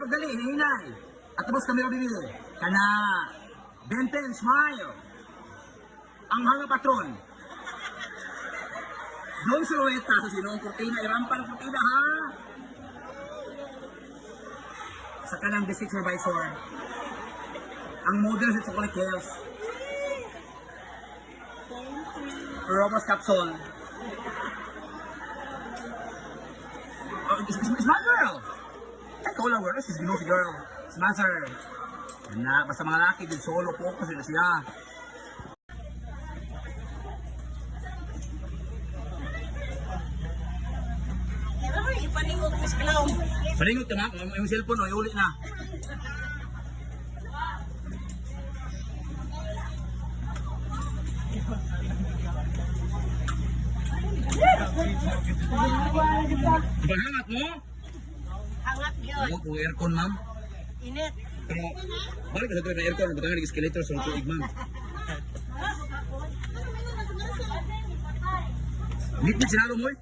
dali, hinahinay. At tapos kami bibili. Kana, Benten, smile. Ang mga patron. Doon sa ruweta sa sinuong kurtina, irampan ang kurtina ha. Sa kanang district supervisor. Ang model sa chocolate hills. Robos capsule. Oh, it's my girl. Ay, ikaw lang, girl. She's si girl. Smasher. Yan na, basta mga laki din solo, focus sila siya. Palingot ka na, yung cellphone, iulit na. Paghangat mo? Hangat yun. Ano po aircon, ma'am? Init. Pero, balik ka sa tuwing na aircon, butangan ng escalator sa tuig, ma'am. Nit-nit sinalo mo eh.